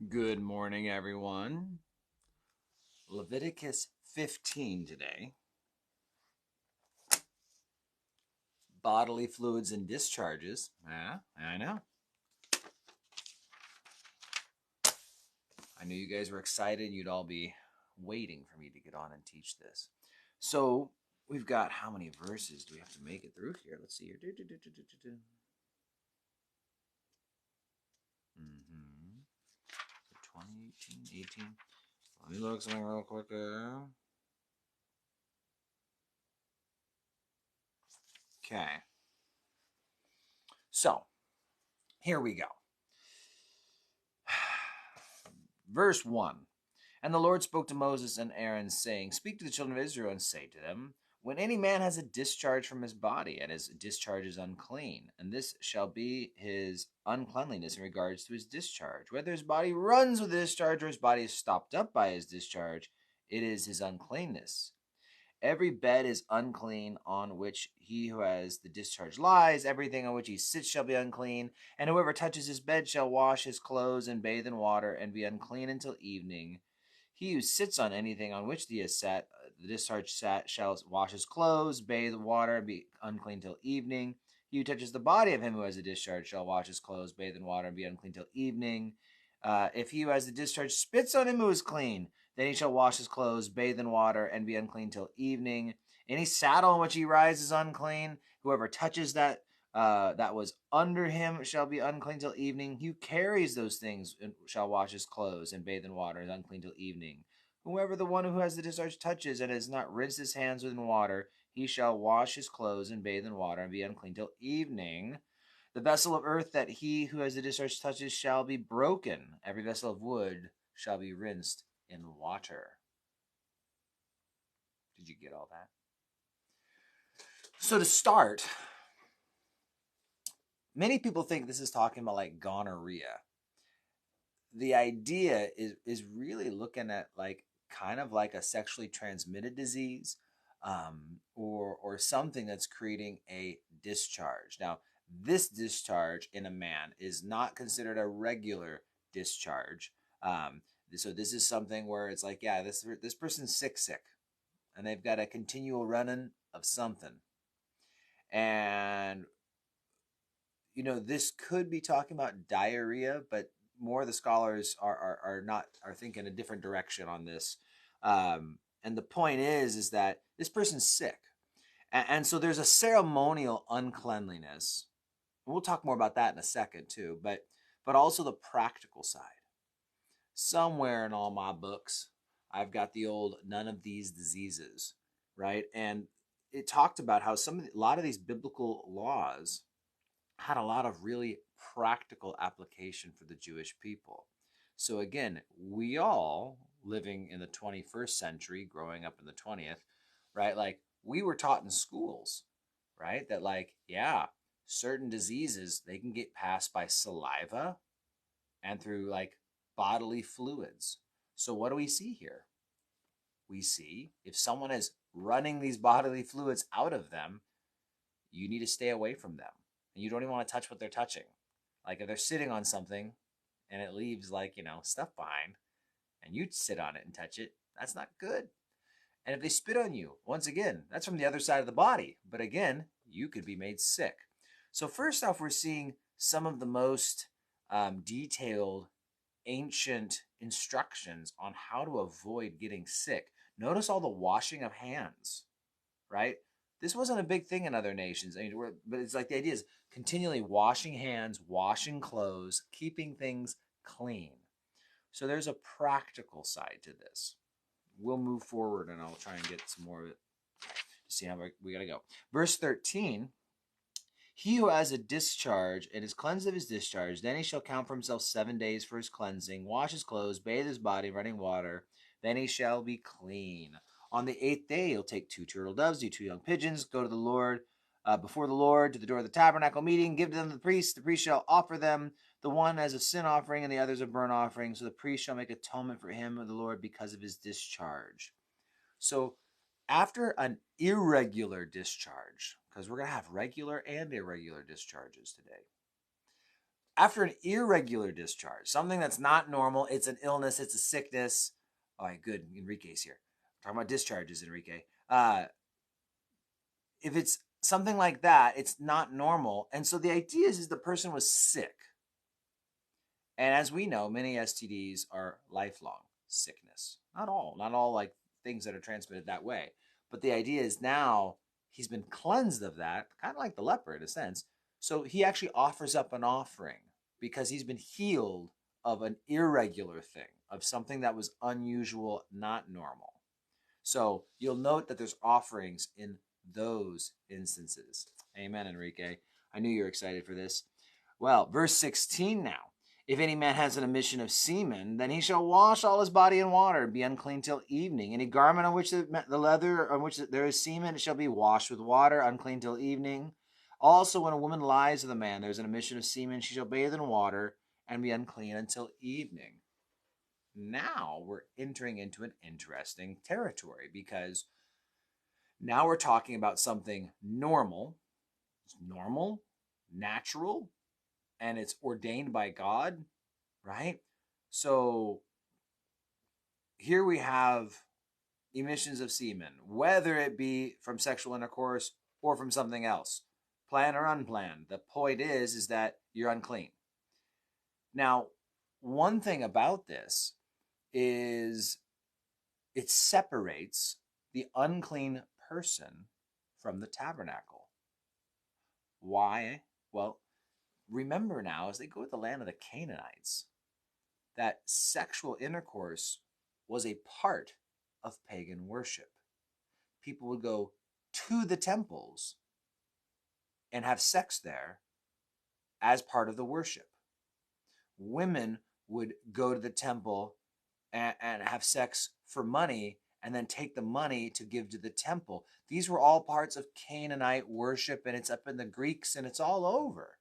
Good morning, everyone. Leviticus 15 today. Bodily fluids and discharges. I know. I knew you guys were excited. You'd all be waiting for me to get on and teach this. So we've got how many verses do we have to make it through here? Let's see here. Mm-hmm. So 20, 18. Let me look something real quick there. Okay. So here we go. Verse 1. And the Lord spoke to Moses and Aaron, saying, Speak to the children of Israel and say to them, When any man has a discharge from his body, and his discharge is unclean, and this shall be his uncleanliness in regards to his discharge, whether his body runs with the discharge or his body is stopped up by his discharge, it is his uncleanness. Every bed is unclean on which he who has the discharge lies. Everything on which he sits shall be unclean. And whoever touches his bed shall wash his clothes and bathe in water and be unclean until evening. He who sits on anything on which he has sat, the discharge sat, shall wash his clothes, bathe in water, and be unclean till evening. He who touches the body of him who has a discharge shall wash his clothes, bathe in water, and be unclean till evening. If he who has the discharge spits on him who is clean, then he shall wash his clothes, bathe in water, and be unclean till evening. Any saddle on which he rides is unclean. Whoever touches that was under him shall be unclean till evening. He who carries those things shall wash his clothes and bathe in water, is unclean till evening. Whoever the one who has the discharge touches and has not rinsed his hands within water, he shall wash his clothes and bathe in water and be unclean till evening. The vessel of earth that he who has the discharge touches shall be broken. Every vessel of wood shall be rinsed in water. Did you get all that? So to start, many people think this is talking about like gonorrhea. The idea is really looking at like kind of like a sexually transmitted disease, or something that's creating a discharge. Now, this discharge in a man is not considered a regular discharge. So this is something where it's like, yeah, this person's sick, and they've got a continual running of something. And this could be talking about diarrhea, but more of the scholars are thinking a different direction on this. And the point is that this person's sick, and so there's a ceremonial uncleanliness. We'll talk more about that in a second too, but also the practical side. Somewhere in all my books, I've got the old none of these diseases, right? And it talked about how a lot of these biblical laws had a lot of really practical application for the Jewish people. So again, we all living in the 21st century, growing up in the 20th, right? Like we were taught in schools, right? That like, yeah, certain diseases, they can get passed by saliva and through like bodily fluids. So what do we see here? We see if someone is running these bodily fluids out of them, you need to stay away from them. And you don't even want to touch what they're touching. Like if they're sitting on something and it leaves like, stuff behind, and you sit on it and touch it, that's not good. And if they spit on you, once again, that's from the other side of the body. But again, you could be made sick. So first off, we're seeing some of the most detailed ancient instructions on how to avoid getting sick. Notice all the washing of hands, right? This wasn't a big thing in other nations. I mean, but it's like the idea is continually washing hands, washing clothes, keeping things clean. So there's a practical side to this. We'll move forward and I'll try and get some more of it to see how we got to go. Verse 13, he who has a discharge and is cleansed of his discharge, then he shall count for himself 7 days for his cleansing, wash his clothes, bathe his body in running water, then he shall be clean. On the 8th day, he'll take 2 turtle doves, do 2 young pigeons, go to the Lord, before the Lord, to the door of the tabernacle meeting, give them to the priest. The priest shall offer them, the one as a sin offering and the other as a burnt offering. So the priest shall make atonement for him of the Lord because of his discharge. So after an irregular discharge, because we're going to have regular and irregular discharges today. after an irregular discharge, something that's not normal, it's an illness, it's a sickness. All right, good. Enrique's here. Talking about discharges, Enrique. If it's something like that, it's not normal. And so the idea is the person was sick. And as we know, many STDs are lifelong sickness. Not all like things that are transmitted that way. But the idea is now he's been cleansed of that, kind of like the leper in a sense. So he actually offers up an offering because he's been healed of an irregular thing, of something that was unusual, not normal. So you'll note that there's offerings in those instances. Amen, Enrique. I knew you were excited for this. Well, verse 16 now. If any man has an emission of semen, then he shall wash all his body in water, and be unclean till evening. Any garment on which the leather on which there is semen, it shall be washed with water, unclean till evening. Also, when a woman lies with a man, there is an emission of semen, she shall bathe in water, and be unclean until evening. Now we're entering into an interesting territory, because now we're talking about something normal. It's normal, natural, and it's ordained by God, right? So here we have emissions of semen, whether it be from sexual intercourse or from something else, planned or unplanned. The point is that you're unclean. Now, one thing about this is it separates the unclean person from the tabernacle. Why? Well, remember now, as they go to the land of the Canaanites, that sexual intercourse was a part of pagan worship. People would go to the temples and have sex there as part of the worship. Women would go to the temple and have sex for money, and then take the money to give to the temple. These were all parts of Canaanite worship, and it's up in the Greeks, and it's all over.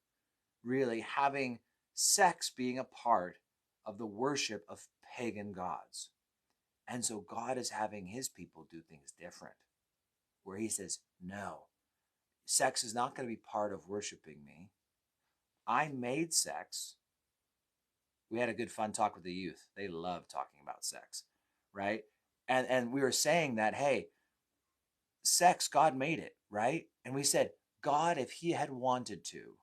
Really, having sex being a part of the worship of pagan gods. And so God is having his people do things different, where he says, no, sex is not going to be part of worshiping me. I made sex. We had a good fun talk with the youth. They love talking about sex, right? And we were saying that, hey, sex, God made it, right? And we said, God, if he had wanted to,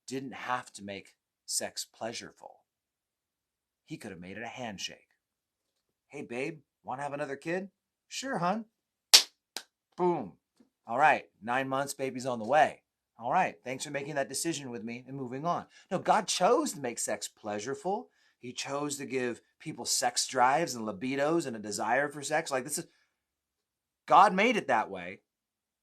didn't have to make sex pleasurable. He could have made it a handshake. Hey, babe, want to have another kid? Sure, hon. Boom. All right, 9 months, baby's on the way. All right, thanks for making that decision with me and moving on. No, God chose to make sex pleasurable. He chose to give people sex drives and libidos and a desire for sex. Like, this is, God made it that way.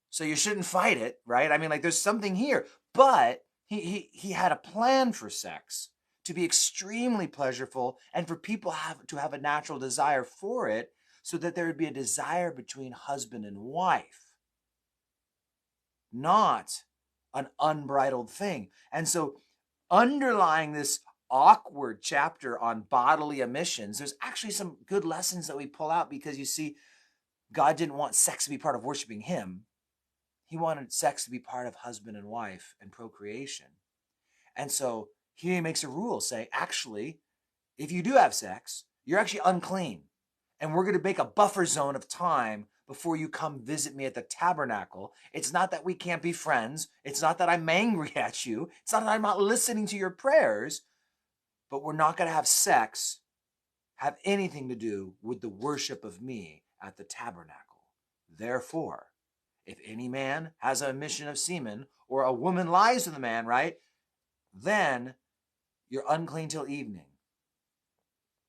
So you shouldn't fight it, right? I mean, like, there's something here. But he had a plan for sex to be extremely pleasurable and for people to have a natural desire for it, so that there would be a desire between husband and wife, not an unbridled thing. And so underlying this awkward chapter on bodily emissions, there's actually some good lessons that we pull out, because you see, God didn't want sex to be part of worshiping him. He wanted sex to be part of husband and wife and procreation. And so here he makes a rule, say, actually, if you do have sex, you're actually unclean. And we're going to make a buffer zone of time before you come visit me at the tabernacle. It's not that we can't be friends. It's not that I'm angry at you. It's not that I'm not listening to your prayers. But we're not going to have sex have anything to do with the worship of me at the tabernacle. Therefore, if any man has an emission of semen, or a woman lies with a man, right, then you're unclean till evening.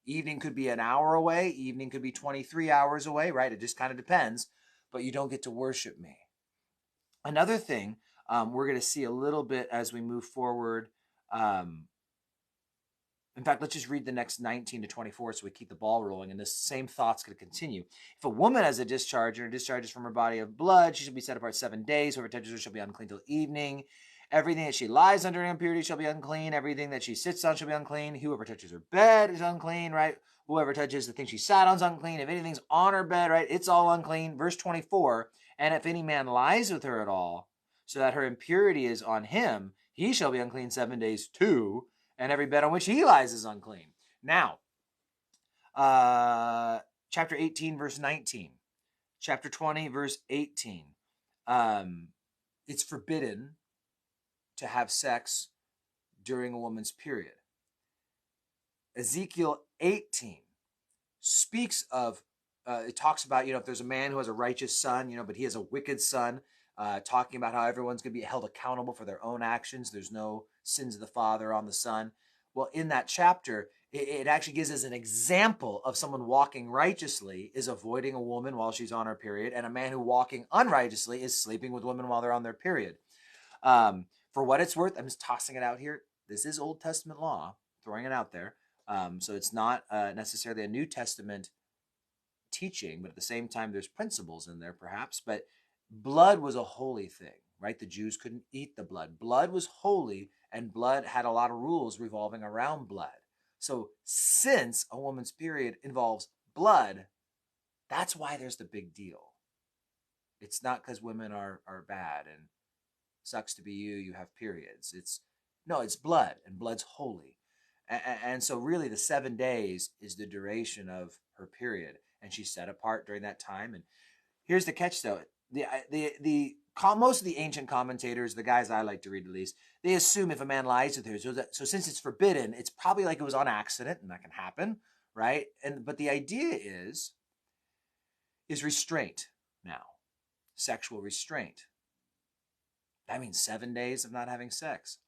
Evening could be an hour away. Evening could be 23 hours away, right? It just kind of depends. But you don't get to worship me. Another thing we're going to see a little bit as we move forward. In fact, let's just read the next 19 to 24 so we keep the ball rolling, and this same thought's going to continue. If a woman has a discharge, and her discharge is from her body of blood, she shall be set apart 7 days. Whoever touches her shall be unclean till evening. Everything that she lies under in impurity shall be unclean. Everything that she sits on shall be unclean. Whoever touches her bed is unclean, right? Whoever touches the thing she sat on is unclean. If anything's on her bed, right, it's all unclean. Verse 24, and if any man lies with her at all, so that her impurity is on him, he shall be unclean 7 days too. and every bed on which he lies is unclean. Now, chapter 18, verse 19, chapter 20, verse 18. It's forbidden to have sex during a woman's period. Ezekiel 18 speaks of, it talks about, if there's a man who has a righteous son, but he has a wicked son, talking about how everyone's going to be held accountable for their own actions. There's no sins of the father on the son. Well, in that chapter, it actually gives us an example of someone walking righteously is avoiding a woman while she's on her period, and a man who walking unrighteously is sleeping with women while they're on their period. For what it's worth, I'm just tossing it out here. This is Old Testament law, throwing it out there. So it's not necessarily a New Testament teaching, but at the same time, there's principles in there perhaps. But blood was a holy thing, right? The Jews couldn't eat the blood. Blood was holy, and blood had a lot of rules revolving around blood. So since a woman's period involves blood, that's why there's the big deal. It's not because women are bad and sucks to be you have periods. It's blood, and blood's holy. And so really the 7 days is the duration of her period, and she's set apart during that time. And here's the catch though. Most of the ancient commentators, the guys I like to read at least, they assume if a man lies with her, so since it's forbidden, it's probably like it was on accident, and that can happen, right? But the idea is restraint now, sexual restraint. That means 7 days of not having sex.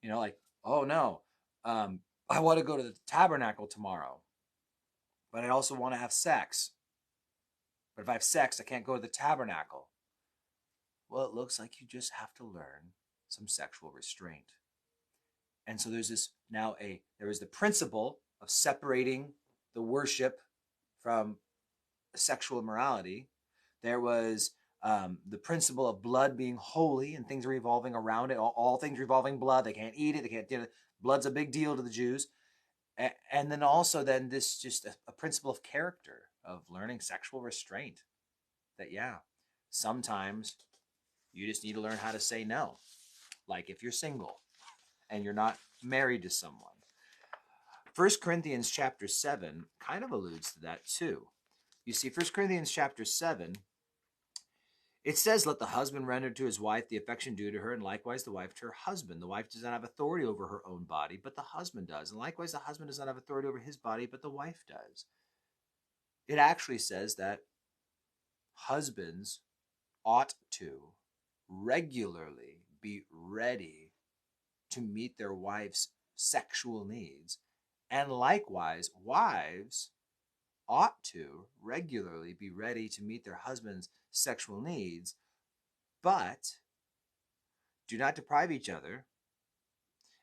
Like, oh no, I want to go to the tabernacle tomorrow, but I also want to have sex. But if I have sex, I can't go to the tabernacle. Well, it looks like you just have to learn some sexual restraint. And so there's there is the principle of separating the worship from sexual immorality. There was the principle of blood being holy and things revolving around it. All things revolving blood. They can't eat it. They can't. Blood's a big deal to the Jews. And then also this just a principle of character, of learning sexual restraint. That sometimes you just need to learn how to say no. Like if you're single and you're not married to someone. 1 Corinthians chapter 7 kind of alludes to that too. You see, 1 Corinthians chapter 7, it says, let the husband render to his wife the affection due to her, and likewise the wife to her husband. The wife does not have authority over her own body, but the husband does. And likewise the husband does not have authority over his body, but the wife does. It actually says that husbands ought to regularly be ready to meet their wife's sexual needs. And likewise, wives ought to regularly be ready to meet their husband's sexual needs, but do not deprive each other,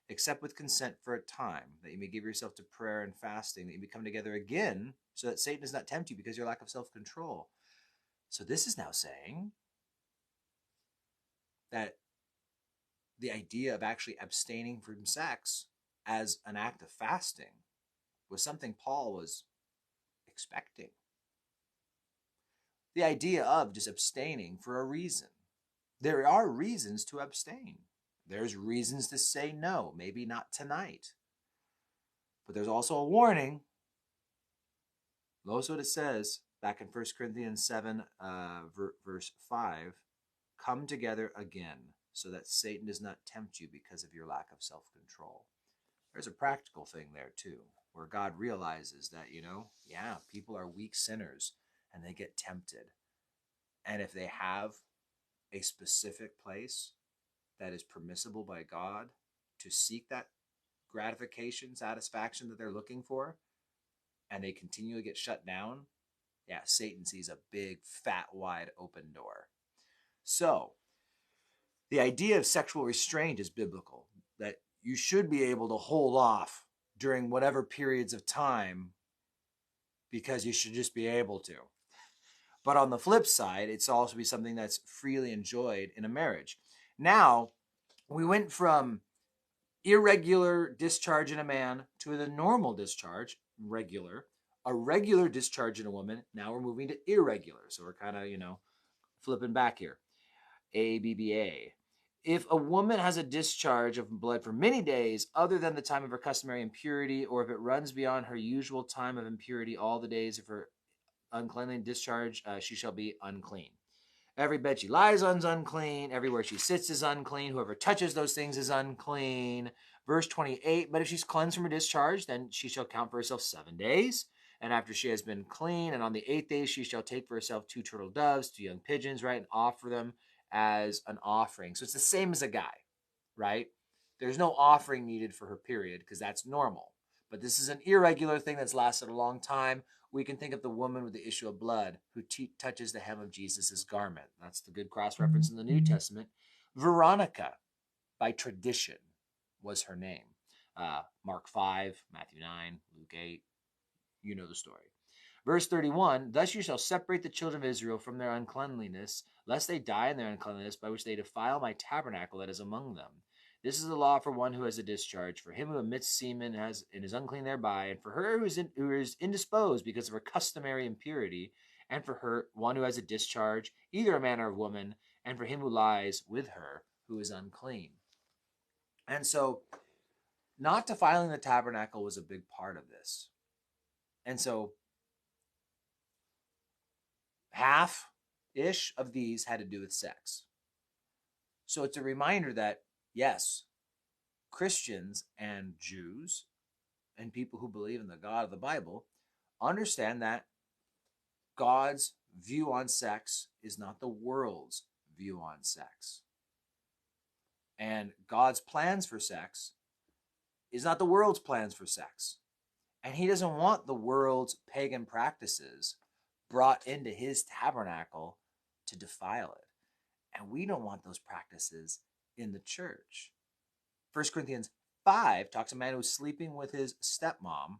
except with consent for a time, that you may give yourself to prayer and fasting, that you may come together again, so that Satan does not tempt you because of your lack of self-control. So this is now saying that the idea of actually abstaining from sex as an act of fasting was something Paul was expecting. The idea of just abstaining for a reason. There are reasons to abstain. There's reasons to say no, maybe not tonight. But there's also a warning. Notice what it says back in 1 Corinthians 7, verse 5. Come together again, so that Satan does not tempt you because of your lack of self-control. There's a practical thing there too, where God realizes that, people are weak sinners and they get tempted. And if they have a specific place that is permissible by God to seek that gratification, satisfaction that they're looking for, and they continually get shut down, Satan sees a big, fat, wide open door. So, the idea of sexual restraint is biblical, that you should be able to hold off during whatever periods of time because you should just be able to. But on the flip side, it's also be something that's freely enjoyed in a marriage. Now, we went from irregular discharge in a man to the normal discharge, regular, a regular discharge in a woman. Now we're moving to irregular. So we're kind of, flipping back here. ABBA. If a woman has a discharge of blood for many days, other than the time of her customary impurity, or if it runs beyond her usual time of impurity all the days of her uncleanly discharge, she shall be unclean. Every bed she lies on is unclean. Everywhere she sits is unclean. Whoever touches those things is unclean. Verse 28, but if she's cleansed from her discharge, then she shall count for herself 7 days. And after she has been clean, and on the 8th day, she shall take for herself 2 turtle doves, 2 young pigeons, right, and offer them as an offering. So it's the same as a guy, right? There's no offering needed for her period because that's normal. But this is an irregular thing that's lasted a long time. We can think of the woman with the issue of blood who touches the hem of Jesus' garment. That's the good cross-reference in the New Testament. Veronica, by tradition, was her name. Mark 5, Matthew 9, Luke 8. You know the story. Verse 31, thus you shall separate the children of Israel from their uncleanliness, lest they die in their uncleanliness, by which they defile my tabernacle that is among them. This is the law for one who has a discharge, for him who emits semen and is unclean thereby, and for her who is indisposed because of her customary impurity, and for her one who has a discharge, either a man or a woman, and for him who lies with her who is unclean. And so, not defiling the tabernacle was a big part of this. And so, half-ish of these had to do with sex. So it's a reminder that, yes, Christians and Jews and people who believe in the God of the Bible understand that God's view on sex is not the world's view on sex. And God's plans for sex is not the world's plans for sex. And he doesn't want the world's pagan practices brought into his tabernacle to defile it. And we don't want those practices in the church. 1 Corinthians 5 talks about a man who's sleeping with his stepmom.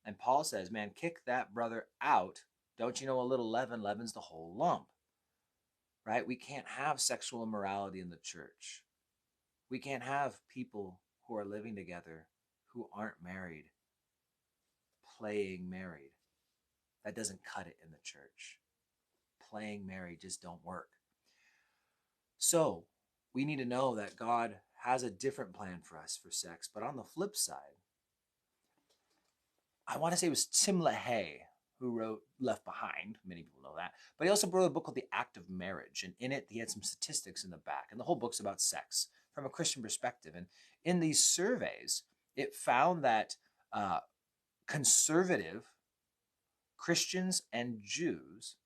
And Paul says, man, kick that brother out. Don't you know a little leaven leavens the whole lump? Right? We can't have sexual immorality in the church. We can't have people who are living together who aren't married playing married. That doesn't cut it in the church. Playing married just don't work. So we need to know that God has a different plan for us for sex. But on the flip side, I want to say it was Tim LaHaye who wrote Left Behind. Many people know that. But he also wrote a book called The Act of Marriage. And in it, he had some statistics in the back. And the whole book's about sex from a Christian perspective. And in these surveys, it found that conservative Christians and Jews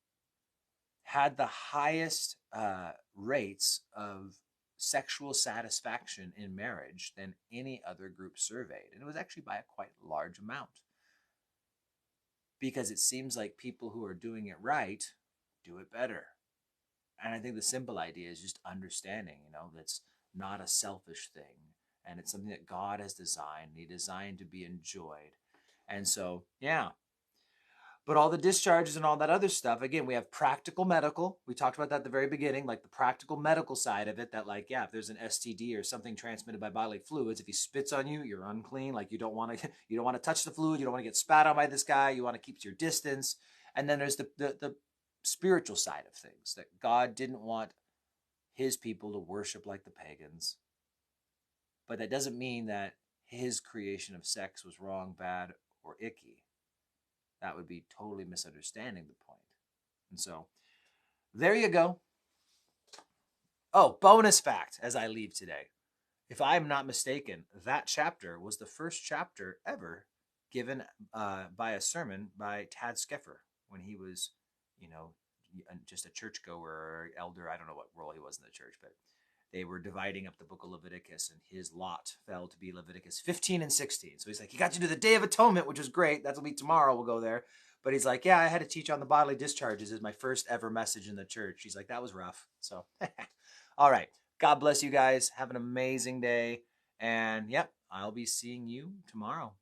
had the highest rates of sexual satisfaction in marriage than any other group surveyed. And it was actually by a quite large amount. Because it seems like people who are doing it right do it better. And I think the simple idea is just understanding, that's not a selfish thing. And it's something that God has designed. He designed to be enjoyed. And so, yeah. But all the discharges and all that other stuff, again, we have practical medical. We talked about that at the very beginning, like the practical medical side of it, that if there's an STD or something transmitted by bodily fluids, if he spits on you, you're unclean. Like you don't want to touch the fluid. You don't want to get spat on by this guy. You want to keep your distance. And then there's the spiritual side of things, that God didn't want his people to worship like the pagans. But that doesn't mean that his creation of sex was wrong, bad, or icky. That would be totally misunderstanding the point. And so, there you go. Oh, bonus fact as I leave today. If I'm not mistaken, that chapter was the first chapter ever given by a sermon by Tad Skeffer when he was, just a churchgoer or elder. I don't know what role he was in the church, but they were dividing up the book of Leviticus, and his lot fell to be Leviticus 15 and 16. So he's like, you got to do the Day of Atonement, which was great. That'll be tomorrow. We'll go there. But he's like, yeah, I had to teach on the bodily discharges as my first ever message in the church. He's like, that was rough. So, all right. God bless you guys. Have an amazing day. And, yep, I'll be seeing you tomorrow.